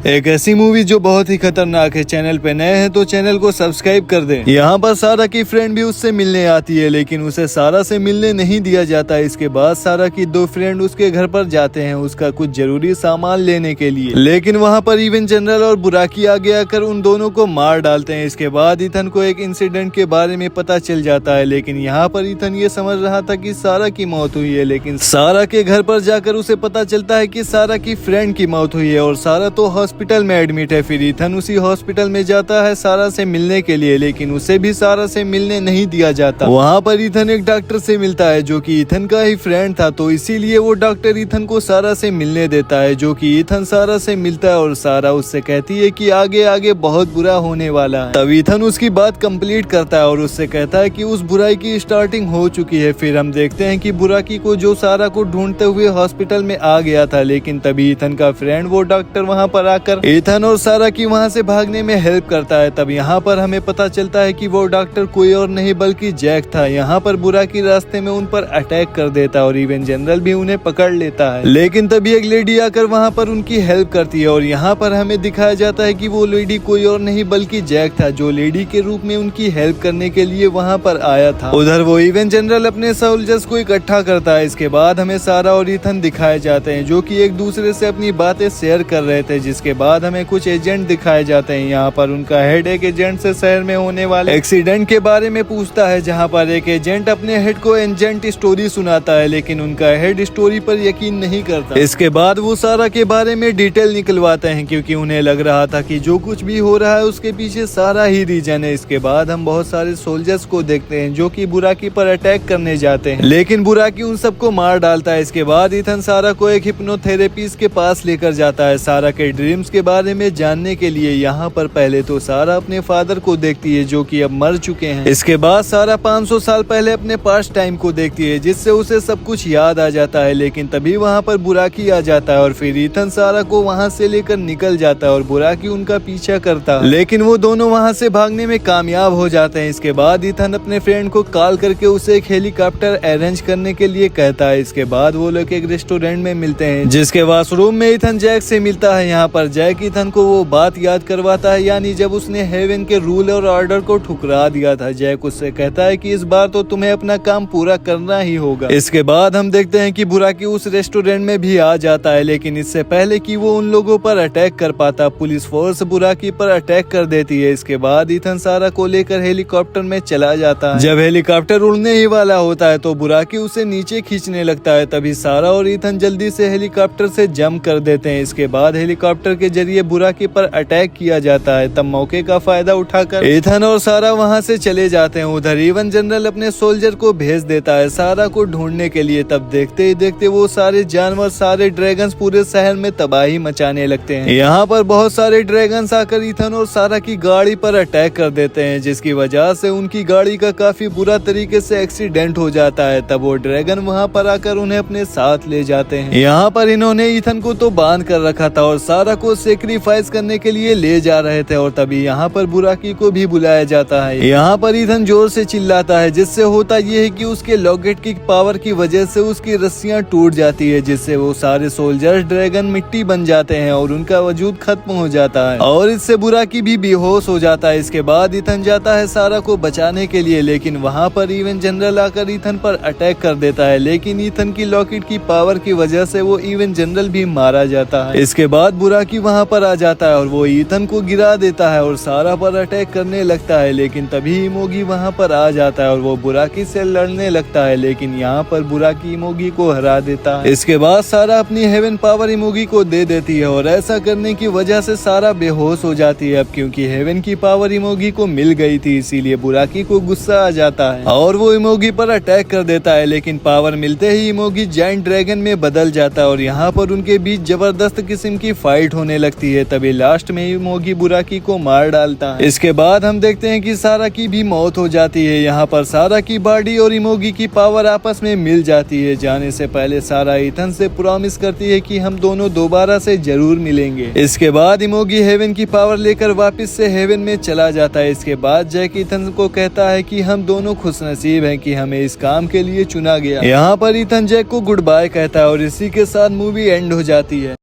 एक ऐसी मूवी जो बहुत ही खतरनाक है। चैनल पे नए हैं तो चैनल को सब्सक्राइब कर दें। यहाँ पर सारा की फ्रेंड भी उससे मिलने आती है, लेकिन उसे सारा से मिलने नहीं दिया जाता। इसके बाद सारा की दो फ्रेंड उसके घर पर जाते हैं उसका कुछ जरूरी सामान लेने के लिए, लेकिन वहाँ पर इवन जनरल और बुराकी आगे आकर उन दोनों को मार डालते हैं। इसके बाद इथन को एक इंसिडेंट के बारे में पता चल जाता है, लेकिन यहाँ पर इथन ये समझ रहा था कि सारा की मौत हुई है, लेकिन सारा के घर पर जाकर उसे पता चलता है कि सारा की फ्रेंड की मौत हुई है और सारा तो हॉस्पिटल में एडमिट है। फिर इथन उसी हॉस्पिटल में जाता है सारा से मिलने के लिए, लेकिन उसे भी सारा से मिलने नहीं दिया जाता। वहाँ पर इथन एक डॉक्टर से मिलता है जो कि इथन का ही फ्रेंड था, तो इसीलिए वो डॉक्टर इथन को सारा से मिलने देता है। जो कि इथन सारा से मिलता है और सारा उससे कहती है कि आगे आगे बहुत बुरा होने वाला है। तब इथन उसकी बात कंप्लीट करता है और उससे कहता है कि उस बुराई की स्टार्टिंग हो चुकी है। फिर हम देखते हैं कि बुराकी को जो सारा को ढूंढते हुए हॉस्पिटल में आ गया था, लेकिन तभी इथन का फ्रेंड वो डॉक्टर वहाँ पर आकर इथन और सारा की वहाँ से भागने में हेल्प करता है। तब यहाँ पर हमें पता चलता है कि वो डॉक्टर कोई और नहीं बल्कि जैक था। यहाँ पर बुराकी रास्ते में उन पर अटैक कर देता है और इवन जनरल भी उन्हें पकड़ लेता है, लेकिन तभी एक लेडी आकर वहाँ पर उनकी हेल्प करती है और यहाँ पर हमें दिखाया जाता है कि वो लेडी कोई और नहीं बल्कि जैक था, जो लेडी के रूप में उनकी हेल्प करने के लिए वहाँ पर आया था। उधर वो इवन जनरल अपने सोल्जर्स को इकट्ठा करता है। इसके बाद हमें सारा और इथन दिखाए जाते हैं जो कि एक दूसरे से अपनी बातें शेयर कर रहे थे। जिसके बाद हमें कुछ एजेंट दिखाए जाते हैं। यहाँ पर उनका हेड एक एजेंट से शहर में होने वाले एक्सीडेंट के बारे में पूछता है, जहाँ पर एक एजेंट अपने हेड को एजेंट स्टोरी सुनाता है, लेकिन उनका हेड स्टोरी पर यकीन नहीं करता। इसके बाद वो सारा के बारे में डिटेल निकलवाते हैं, क्योंकि उन्हें लग रहा था कि जो कुछ भी हो रहा है उसके पीछे सारा ही रीजन है। इसके बाद हम बहुत सारे सोल्जर्स को देखते हैं जो कि बुराकी पर अटैक करने जाते हैं, लेकिन बुराकी उन सबको मार डालता है। इसके बाद इथन सारा को एक हिप्नोथेरेपिस्ट के पास लेकर जाता है सारा के ड्रीम्स के बारे में जानने के लिए। यहाँ पर पहले तो सारा अपने फादर को देखती है जो कि अब मर चुके हैं। इसके बाद सारा 500 साल पहले अपने पास्ट टाइम को देखती है, जिससे उसे सब कुछ याद आ जाता है। लेकिन तभी वहाँ पर बुराकी आ जाता है और फिर इथन सारा को वहाँ से लेकर निकल जाता है और बुराकी उनका पीछा करता है, लेकिन वो दोनों वहाँ से भागने में कामयाब हो जाते हैं। इसके बाद इथन अपने फ्रेंड को कॉल करके उसे एक हेलीकॉप्टर अरेंज करने के लिए कहता है। इसके बाद वो लोग एक रेस्टोरेंट में मिलते हैं, जिसके वॉशरूम में इथन जैक से मिलता है। यहाँ पर जैक इथन को वो बात याद करवाता है, यानी जब उसने हेवन के रूल और ऑर्डर को ठुकरा दिया था। जैक उससे कहता है कि इस बार तो तुम्हें अपना काम पूरा करना ही होगा। इसके बाद हम देखते हैं कि बुराकी उस रेस्टोरेंट में भी आ जाता है, लेकिन इससे पहले कि वो उन लोगों पर अटैक कर पाता, पुलिस फोर्स बुराकी पर अटैक कर देती है। इसके बाद इथन सारा को लेकर हेलीकॉप्टर में चला जाता है। जब हेलीकॉप्टर उड़ने ही वाला होता है तो बुराकी उसे नीचे खींचने लगता है। तभी सारा और इथन जल्दी से हेलीकॉप्टर से जंप कर देते हैं। इसके बाद हेलीकॉप्टर के जरिए बुराकी पर अटैक किया जाता है। तब मौके का फायदा उठाकर इथन और सारा वहां से चले जाते हैं। उधर इवन जनरल अपने सोल्जर को भेज देता है सारा को ढूंढने के लिए। तब देखते ही देखते वो सारे जानवर, सारे ड्रैगन्स पूरे शहर में तबाही मचाने लगते हैं। यहाँ पर बहुत सारे ड्रैगन्स आकर इथन और सारा की गाड़ी पर अटैक कर देते हैं, जिसकी वजह से उनकी गाड़ी का काफी बुरा तरीके से एक्सीडेंट हो जाता है। तब वो ड्रैगन वहाँ पर आकर उन्हें अपने साथ ले जाते हैं। यहाँ पर इन्होंने इथन को तो बांध कर रखा था और सारा को सेक्रीफाइस करने के लिए ले जा रहे थे, और तभी यहाँ पर बुराकी को भी बुलाया जाता है। यहाँ पर इथन जोर से चिल्लाता है, जिससे होता ये है कि उसके लॉकेट की पावर की वजह से उसकी रस्सियाँ टूट जाती है, जिससे वो सारे सोल्जर्स ड्रैगन मिट्टी बन जाते हैं और उनका वजूद खत्म हो जाता है और इससे बुराकी भी बेहोश हो जाता है। इसके बाद इथन जाता है सारा को बचाने के लिए, लेकिन वहाँ पर इवन जनरल आकर इथन पर अटैक कर देता है, लेकिन इथन की लॉकेट की पावर की वजह से वो इवन जनरल भी मारा जाता है। इसके बाद बुराकी वहाँ पर आ जाता है और वो इथन को गिरा देता है और सारा पर अटैक करने लगता है, लेकिन तभी इमोगी वहाँ पर आ जाता है और वो बुराकी से लड़ने लगता है, लेकिन यहाँ पर बुराकी इमोगी को हरा देता है। इसके बाद सारा अपनी हेवन पावर इमोगी को दे देती है और ऐसा करने की वजह से सारा बेहोश हो जाती है। अब क्योंकि हेवन की पावर इमोगी को मिल गई थी, इसीलिए बुराकी को गुस्सा आ जाता है और वो इमोगी पर अटैक कर देता है, लेकिन पावर मिलते ही इमोगी जायंट ड्रैगन में बदल जाता है और यहाँ पर उनके बीच जबरदस्त किस्म की फाइट होने लगती है। तभी लास्ट में इमोगी बुराकी को मार डालता है। इसके बाद हम देखते हैं कि सारा की भी मौत हो जाती है। यहाँ पर सारा की बॉडी और इमोगी की पावर आपस में मिल जाती है। जाने से पहले सारा इथन से प्रॉमिस करती है कि हम दोनों दोबारा से जरूर मिलेंगे। इसके बाद इमोगी हेवन की पावर लेकर वापस से हेवन में चला जाता है। इसके बाद जैक इथन को कहता है कि हम दोनों खुशनसीब हैं कि हमें इस काम के लिए चुना गया। यहाँ पर इथन जैक को गुड बाय कहता है और इसी के साथ मूवी एंड हो जाती है।